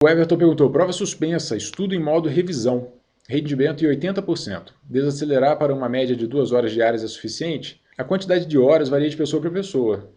O Everton perguntou, prova suspensa, estudo em modo revisão, rendimento em 80%. Desacelerar para uma média de 2 horas diárias é suficiente? A quantidade de horas varia de pessoa para pessoa.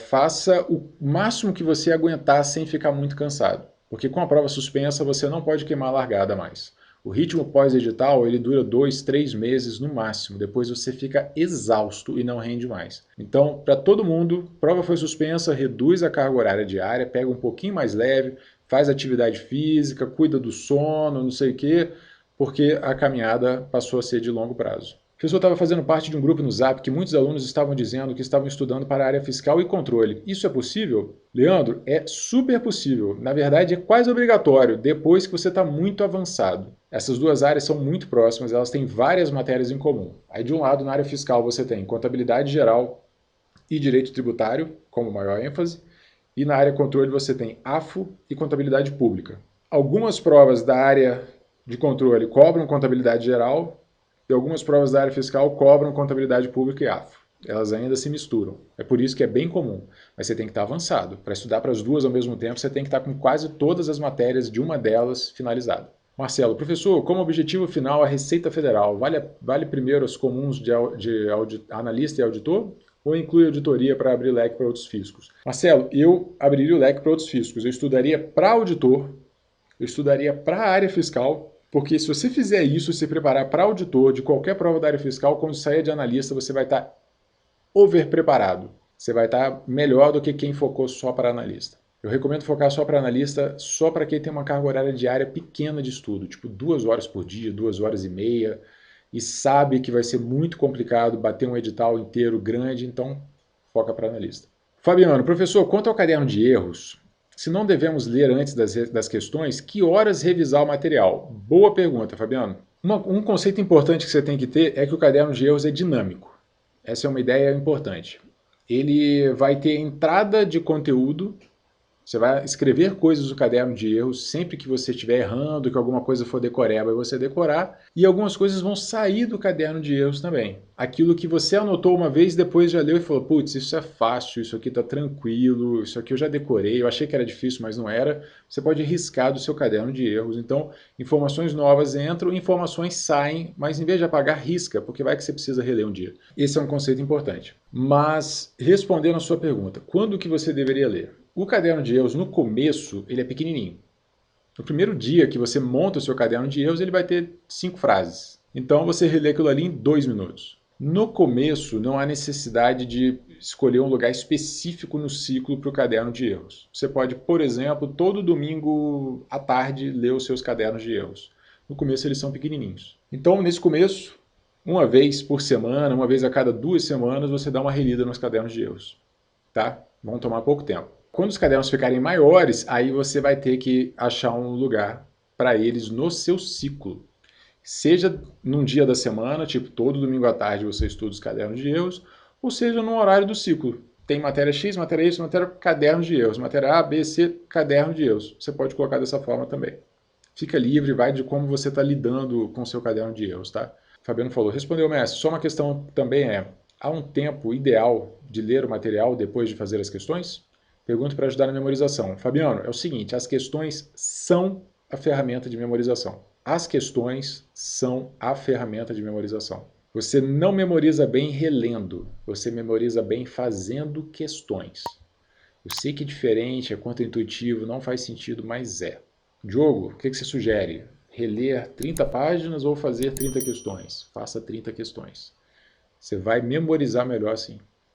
Faça o máximo que você aguentar sem ficar muito cansado. Porque com a prova suspensa você não pode queimar a largada mais. O ritmo pós-edital ele dura 2, 3 meses no máximo. Depois você fica exausto e não rende mais. Então, para todo mundo, prova foi suspensa, reduz a carga horária diária, pega um pouquinho mais leve, faz atividade física, cuida do sono, não sei o quê, porque a caminhada passou a ser de longo prazo. O professor estava fazendo parte de um grupo no Zap que muitos alunos estavam dizendo que estavam estudando para a área fiscal e controle. Isso é possível? Leandro, é super possível. Na verdade, é quase obrigatório, depois que você está muito avançado. Essas duas áreas são muito próximas, elas têm várias matérias em comum. Aí, de um lado, na área fiscal, você tem contabilidade geral e direito tributário, como maior ênfase, e na área controle você tem AFO e contabilidade pública. Algumas provas da área de controle cobram contabilidade geral, e algumas provas da área fiscal cobram contabilidade pública e AFO. Elas ainda se misturam. É por isso que é bem comum. Mas você tem que estar avançado. Para estudar para as duas ao mesmo tempo, você tem que estar com quase todas as matérias de uma delas finalizada. Marcelo, professor, como objetivo final a Receita Federal, vale primeiro os comuns de analista e auditor? Ou inclui auditoria para abrir leque para outros fiscos? Marcelo, eu abriria o leque para outros fiscos. Eu estudaria para auditor, eu estudaria para a área fiscal, porque se você fizer isso, se preparar para auditor de qualquer prova da área fiscal, quando sair de analista, você vai estar over preparado. Você vai estar melhor do que quem focou só para analista. Eu recomendo focar só para analista, só para quem tem uma carga horária diária pequena de estudo, tipo 2 horas por dia, 2 horas e meia, e sabe que vai ser muito complicado bater um edital inteiro grande, então foca para analista. Fabiano, professor, quanto ao caderno de erros, se não devemos ler antes das questões, que horas revisar o material? Boa pergunta, Fabiano. Um conceito importante que você tem que ter é que o caderno de erros é dinâmico. Essa é uma ideia importante. Ele vai ter entrada de conteúdo, você vai escrever coisas no caderno de erros sempre que você estiver errando, que alguma coisa for decoreba, você decorar, e algumas coisas vão sair do caderno de erros também. Aquilo que você anotou uma vez, depois já leu e falou, putz, isso é fácil, isso aqui está tranquilo, isso aqui eu já decorei, eu achei que era difícil, mas não era. Você pode riscar do seu caderno de erros. Então, informações novas entram, informações saem, mas em vez de apagar, risca, porque vai que você precisa reler um dia. Esse é um conceito importante. Mas, respondendo a sua pergunta, quando que você deveria ler? O caderno de erros, no começo, ele é pequenininho. No primeiro dia que você monta o seu caderno de erros, ele vai ter 5 frases. Então, você relê aquilo ali em 2 minutos. No começo, não há necessidade de escolher um lugar específico no ciclo para o caderno de erros. Você pode, por exemplo, todo domingo à tarde, ler os seus cadernos de erros. No começo, eles são pequenininhos. Então, nesse começo, uma vez por semana, uma vez a cada 2 semanas, você dá uma relida nos cadernos de erros. Tá? Vão tomar pouco tempo. Quando os cadernos ficarem maiores, aí você vai ter que achar um lugar para eles no seu ciclo. Seja num dia da semana, tipo todo domingo à tarde você estuda os cadernos de erros, ou seja num horário do ciclo. Tem matéria X, matéria Y, matéria caderno de erros, matéria A, B, C, caderno de erros. Você pode colocar dessa forma também. Fica livre, vai de como você está lidando com o seu caderno de erros, tá? Fabiano falou, respondeu, mestre, só uma questão também há um tempo ideal de ler o material depois de fazer as questões? Pergunta para ajudar na memorização. Fabiano, é o seguinte, as questões são a ferramenta de memorização. As questões são a ferramenta de memorização. Você não memoriza bem relendo, você memoriza bem fazendo questões. Eu sei que é diferente, é contra-intuitivo, não faz sentido, mas é. Diogo, o que você sugere? Reler 30 páginas ou fazer 30 questões? Faça 30 questões. Você vai memorizar melhor assim.